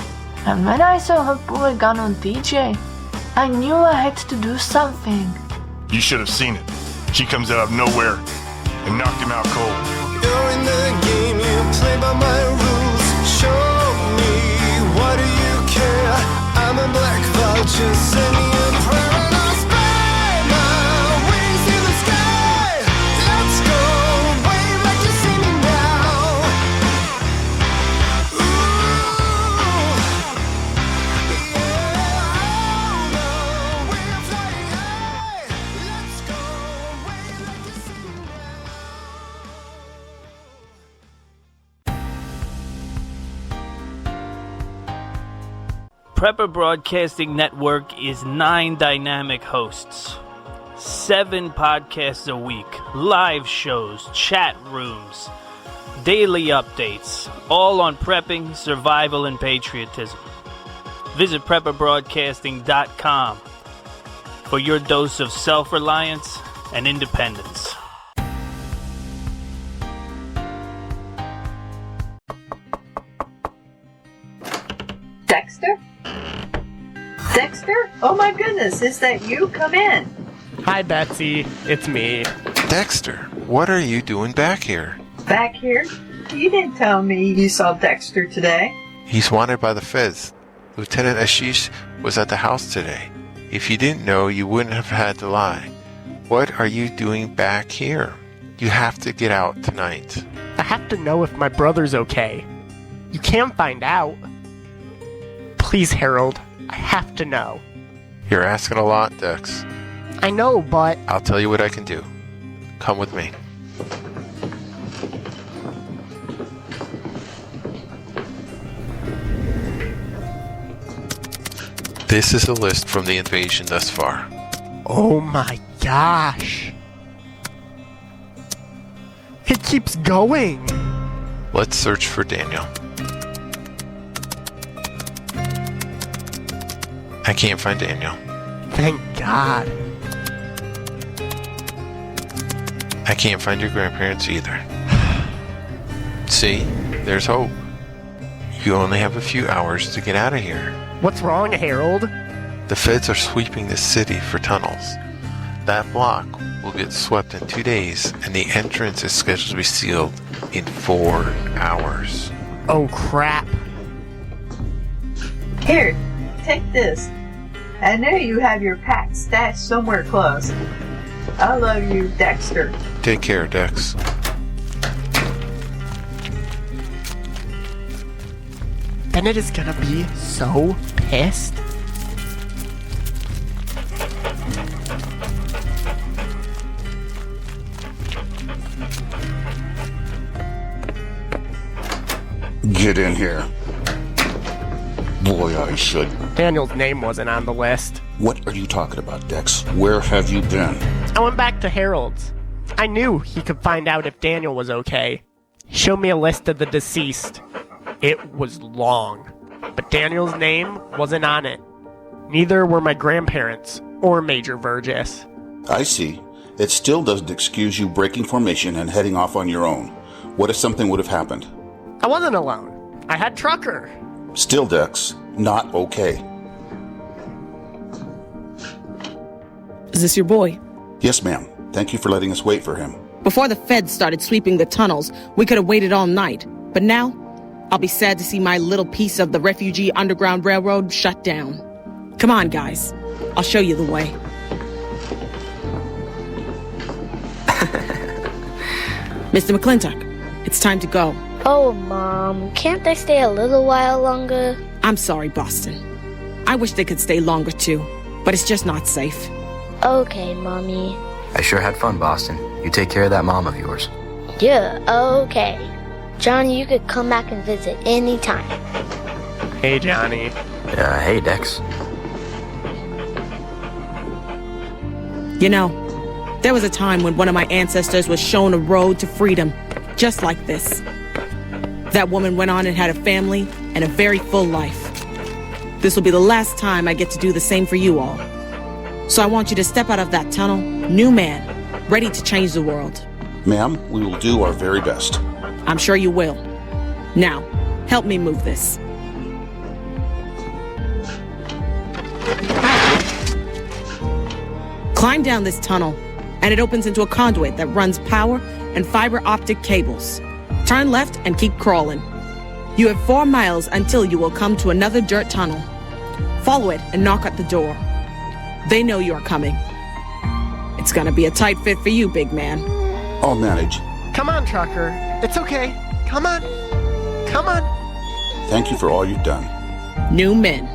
And when I saw her pull a gun on TJ, I knew I had to do something. You should have seen it. She comes out of nowhere and knocked him out cold. You're in the game, you play by my rules. Show me, what do you care? I'm a black vulture, send me a prayer and I'll spread my wings to the sky. Let's go, wave like you see me now. Ooh, yeah, oh no, we're flying high. Let's go, wave like you see me now. Prepper Broadcasting Network is 9 dynamic hosts, 7 podcasts a week, live shows, chat rooms, daily updates, all on prepping, survival, and patriotism. Visit PrepperBroadcasting.com for your dose of self-reliance and independence. Dexter? Dexter? Oh my goodness, is that you? Come in. Hi, Betsy. It's me. Dexter, what are you doing back here? Back here? You didn't tell me you saw Dexter today. He's wanted by the feds. Lieutenant Ashish was at the house today. If you didn't know, you wouldn't have had to lie. What are you doing back here? You have to get out tonight. I have to know if my brother's okay. You can't find out. Please, Harold. I have to know. You're asking a lot, Dex. I know, but... I'll tell you what I can do. Come with me. This is a list from the invasion thus far. Oh my gosh. It keeps going. Let's search for Daniel. I can't find Daniel. Thank God. I can't find your grandparents either. See, there's hope. You only have a few hours to get out of here. What's wrong, Harold? The feds are sweeping the city for tunnels. That block will get swept in 2 days, and the entrance is scheduled to be sealed in 4 hours. Oh, crap. Here, take this. I know you have your pack stashed somewhere close. I love you, Dexter. Take care, Dex. Bennett is gonna be so pissed. Get in here. Boy, I should. Daniel's name wasn't on the list. What are you talking about, Dex? Where have you been? I went back to Harold's. I knew he could find out if Daniel was okay. He showed me a list of the deceased. It was long, but Daniel's name wasn't on it. Neither were my grandparents or Major Burgess. I see. It still doesn't excuse you breaking formation and heading off on your own. What if something would have happened? I wasn't alone. I had Trucker. Still, Dex, not okay. Is this your boy? Yes, ma'am. Thank you for letting us wait for him. Before the feds started sweeping the tunnels, we could have waited all night. But now, I'll be sad to see my little piece of the refugee underground railroad shut down. Come on, guys. I'll show you the way. Mr. McClintock, it's time to go. Oh, Mom, can't they stay a little while longer? I'm sorry, Boston. I wish they could stay longer too, but it's just not safe. Okay, Mommy. I sure had fun, Boston. You take care of that mom of yours. Yeah, okay. Johnny, you could come back and visit anytime. Hey, Johnny. Hey, Dex. You know, there was a time when one of my ancestors was shown a road to freedom, just like this. That woman went on and had a family and a very full life. This will be the last time I get to do the same for you all. So I want you to step out of that tunnel, new man, ready to change the world. Ma'am, we will do our very best. I'm sure you will. Now, help me move this. Climb down this tunnel, and it opens into a conduit that runs power and fiber optic cables. Turn left and keep crawling. You have 4 miles until you will come to another dirt tunnel. Follow it and knock at the door. They know you are coming. It's gonna be a tight fit for you, big man. I'll manage. Come on, trucker. It's okay. Come on. Come on. Thank you for all you've done. New men.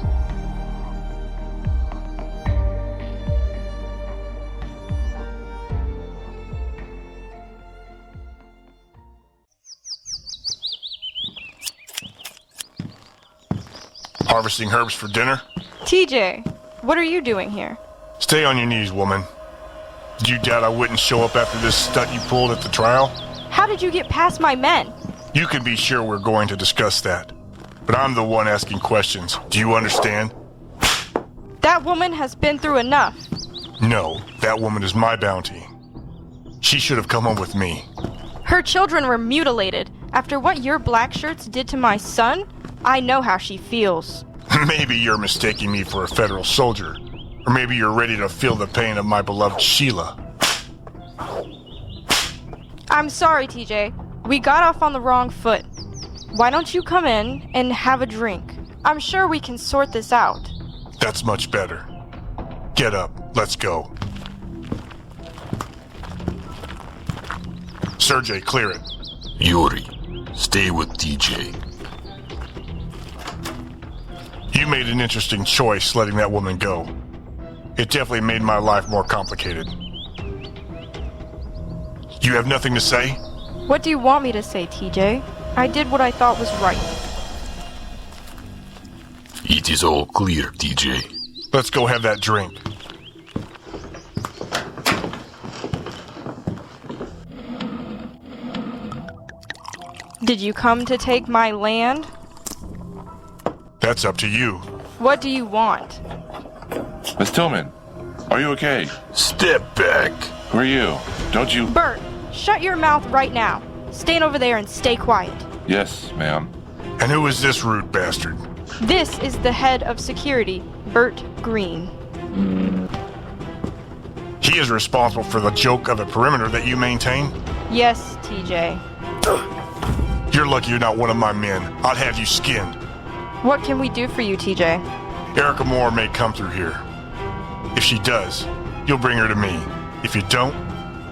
Harvesting herbs for dinner? TJ, what are you doing here? Stay on your knees, woman. Did you doubt I wouldn't show up after this stunt you pulled at the trial? How did you get past my men? You can be sure we're going to discuss that. But I'm the one asking questions. Do you understand? That woman has been through enough. No, that woman is my bounty. She should have come home with me. Her children were mutilated. After what your black shirts did to my son, I know how she feels. Maybe you're mistaking me for a federal soldier. Or maybe you're ready to feel the pain of my beloved Sheila. I'm sorry, TJ. We got off on the wrong foot. Why don't you come in and have a drink? I'm sure we can sort this out. That's much better. Get up. Let's go. Sergey, clear it. Yuri, stay with TJ. You made an interesting choice letting that woman go. It definitely made my life more complicated. You have nothing to say? What do you want me to say, TJ? I did what I thought was right. It is all clear, TJ. Let's go have that drink. Did you come to take my land? That's up to you. What do you want? Miss Tillman, are you okay? Step back. Who are you? Don't you... Bert, shut your mouth right now. Stand over there and stay quiet. Yes, ma'am. And who is this rude bastard? This is the head of security, Bert Green. He is responsible for the joke of the perimeter that you maintain? Yes, TJ. You're lucky you're not one of my men. I'd have you skinned. What can we do for you, TJ? Erika Moore may come through here. If she does, you'll bring her to me. If you don't,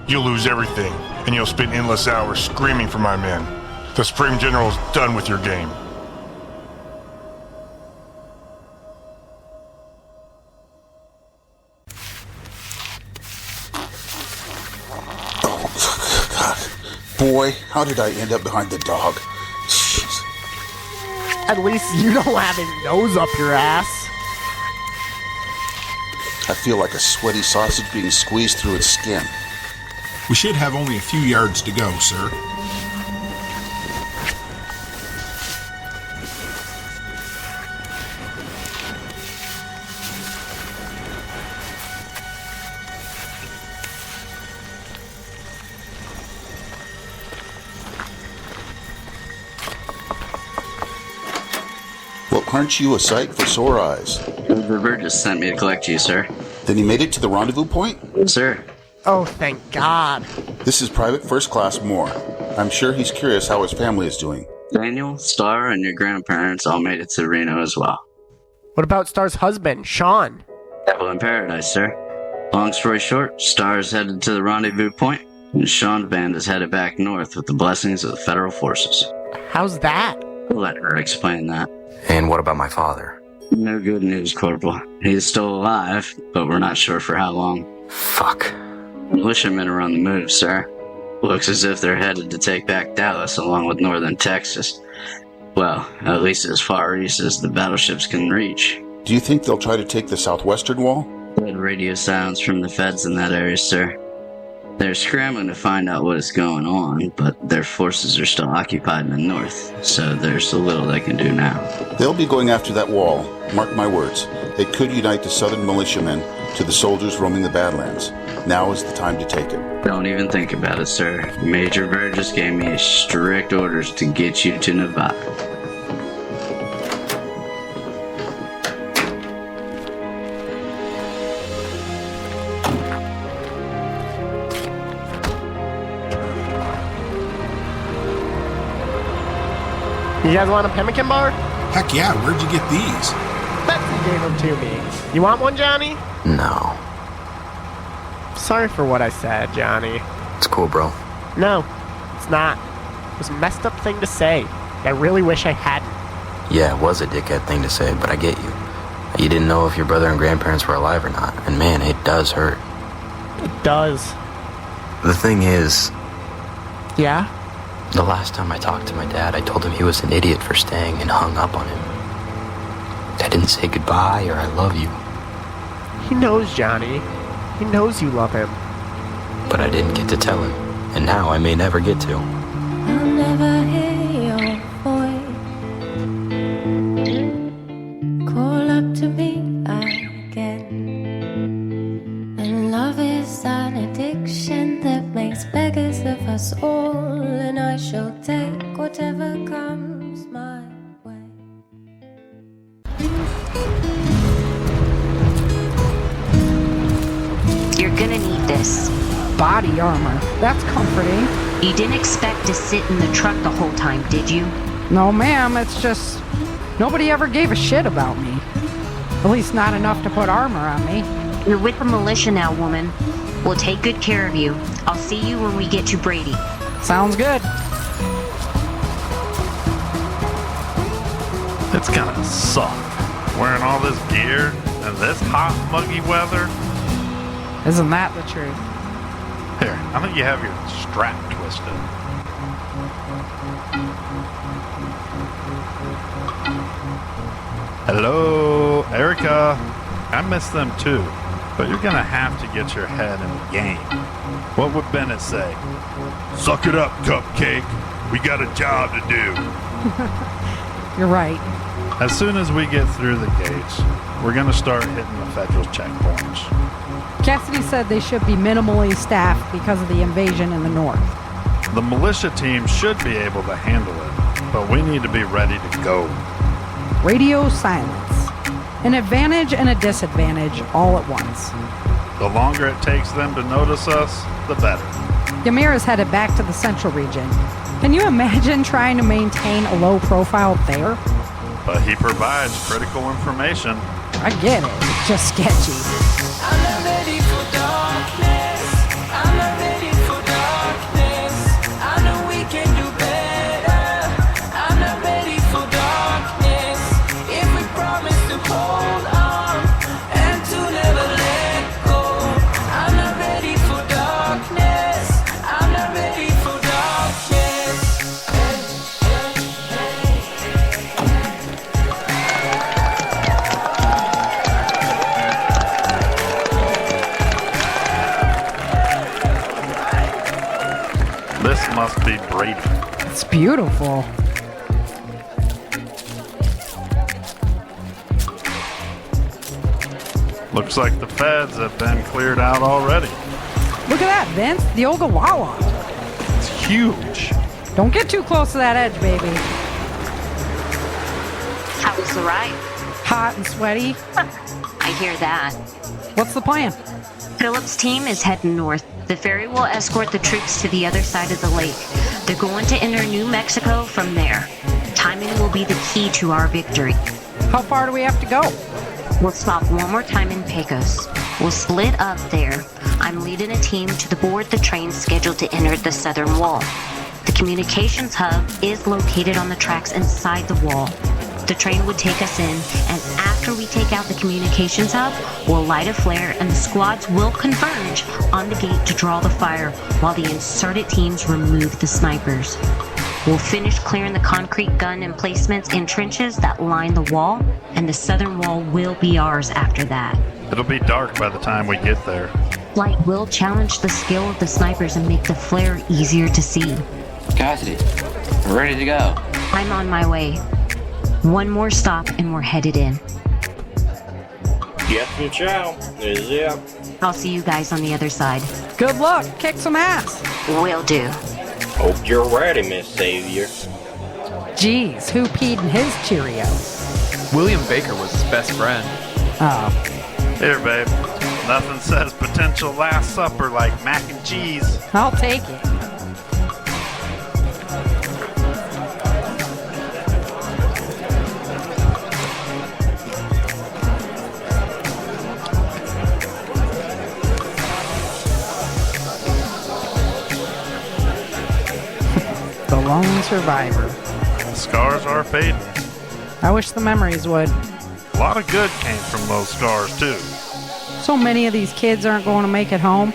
you'll lose everything, and you'll spend endless hours screaming for my men. The Supreme General's done with your game. Oh, God. Boy, how did I end up behind the dog? Jeez. At least you don't have his nose up your ass. I feel like a sweaty sausage being squeezed through its skin. We should have only a few yards to go, sir. Well, aren't you a sight for sore eyes? Bert just sent me to collect you, sir. Then he made it to the rendezvous point? Sir. Oh, thank God. This is Private First Class Moore. I'm sure he's curious how his family is doing. Daniel, Star, and your grandparents all made it to Reno as well. What about Star's husband, Sean? Devil in paradise, sir. Long story short, Star is headed to the rendezvous point, and Sean's band is headed back north with the blessings of the federal forces. How's that? We'll let her explain that. And what about my father? No good news, Corporal. He's still alive, but we're not sure for how long. Fuck. Militiamen are on the move, sir. Looks as if they're headed to take back Dallas along with northern Texas. Well, at least as far east as the battleships can reach. Do you think they'll try to take the southwestern wall? Good radio sounds from the feds in that area, sir. They're scrambling to find out what is going on, but their forces are still occupied in the north, so there's a little they can do now. They'll be going after that wall. Mark my words. They could unite the southern militiamen to the soldiers roaming the Badlands. Now is the time to take it. Don't even think about it, sir. Major Burgess gave me strict orders to get you to Nevada. You guys want a pemmican bar? Heck yeah, where'd you get these? Betsy gave them to me. You want one, Johnny? No. Sorry for what I said, Johnny. It's cool, bro. No, it's not. It was a messed up thing to say. I really wish I hadn't. Yeah, it was a dickhead thing to say, but I get you. You didn't know if your brother and grandparents were alive or not, and man, it does hurt. It does. The thing is... Yeah? The last time I talked to my dad, I told him he was an idiot for staying and hung up on him. I didn't say goodbye or I love you. He knows, Johnny. He knows you love him. But I didn't get to tell him, and now I may never get to. I'll never hear your voice call up to me again. And love is an addiction that makes beggars of us all. And I shall take whatever comes my way. You're gonna need this. Body armor. That's comforting. You didn't expect to sit in the truck the whole time, did you? No, ma'am. It's just nobody ever gave a shit about me. At least not enough to put armor on me. You're with the militia now, woman. We'll take good care of you. I'll see you when we get to Brady. Sounds good. It's gonna suck. Wearing all this gear in this hot, muggy weather. Isn't that the truth? Here, I think you have your strap twisted. Hello, Erika. I miss them too, but you're gonna have to get your head in the game. What would Bennett say? Suck it up, Cupcake. We got a job to do. You're right. As soon as we get through the gates, we're gonna start hitting the federal checkpoints. Cassidy said they should be minimally staffed because of the invasion in the north. The militia team should be able to handle it, but we need to be ready to go. Radio silence. An advantage and a disadvantage all at once. The longer it takes them to notice us, the better. Ymir is headed back to the central region. Can you imagine trying to maintain a low profile there? But he provides critical information. I get it. It's just sketchy. I'm not ready for darkness. I'm not ready for darkness. I know we can do better. I'm not ready for darkness. If we promise to hold on and to never let go. I'm not ready for darkness. I'm not ready for darkness. This must be Brady. It's beautiful. Looks like the feds have been cleared out already. Look at that, Vince. The Ogawawa. It's huge. Don't get too close to that edge, baby. How was the ride? Hot and sweaty. I hear that. What's the plan? Philip's team is heading north. The ferry will escort the troops to the other side of the lake. They're going to enter New Mexico from there. Timing will be the key to our victory. How far do we have to go? We'll stop one more time in Pecos. We'll split up there. I'm leading a team to board the train scheduled to enter the southern wall. The communications hub is located on the tracks inside the wall. The train would take us in, and after we take out the communications hub, we'll light a flare and the squads will converge on the gate to draw the fire while the inserted teams remove the snipers. We'll finish clearing the concrete gun emplacements and trenches that line the wall, and the southern wall will be ours after that. It'll be dark by the time we get there. Flight will challenge the skill of the snipers and make the flare easier to see. Cassidy, we're ready to go. I'm on my way. One more stop and we're headed in. Get the chow. Yeah. I'll see you guys on the other side. Good luck. Kick some ass. Will do. Hope you're ready, Miss Savior. Jeez, who peed in his Cheerios? William Baker was his best friend. Oh. Here, babe. Nothing says potential last supper like mac and cheese. I'll take it. The lone survivor. Scars are fading. I wish the memories would. A lot of good came from those scars, too. So many of these kids aren't going to make it home.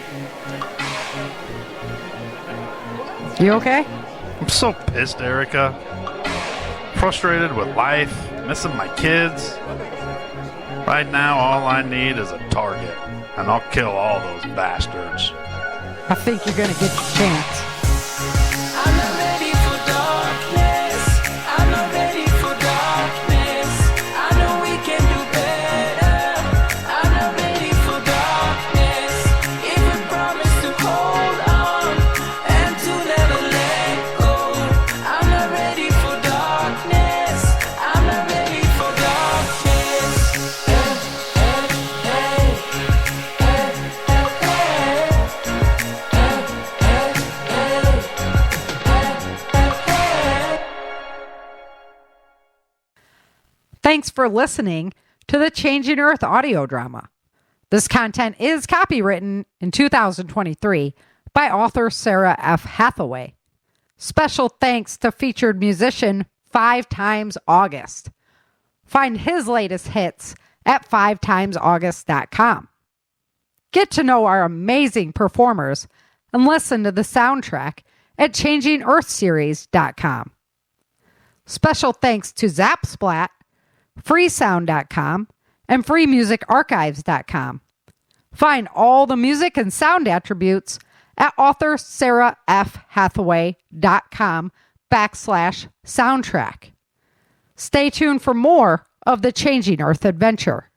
You okay? I'm so pissed, Erika. Frustrated with life, missing my kids. Right now, all I need is a target, and I'll kill all those bastards. I think you're going to get your chance. I'm not ready for darkness. I'm not ready for darkness. I know we can do better. I'm not ready for darkness. If we promise to hold on and to never let go. I'm not ready for darkness. I'm not ready for darkness. Thanks for listening to the Changing Earth audio drama. This content is copywritten in 2023 by author Sarah F. Hathaway. Special thanks to featured musician 5 Times August. Find his latest hits at 5timesaugust.com. Get to know our amazing performers and listen to the soundtrack at changingearthseries.com. Special thanks to Zapsplat, freesound.com, and freemusicarchives.com. Find all the music and sound attributes at author sarahfhathaway.com/soundtrack. Stay tuned for more of the Changing Earth adventure.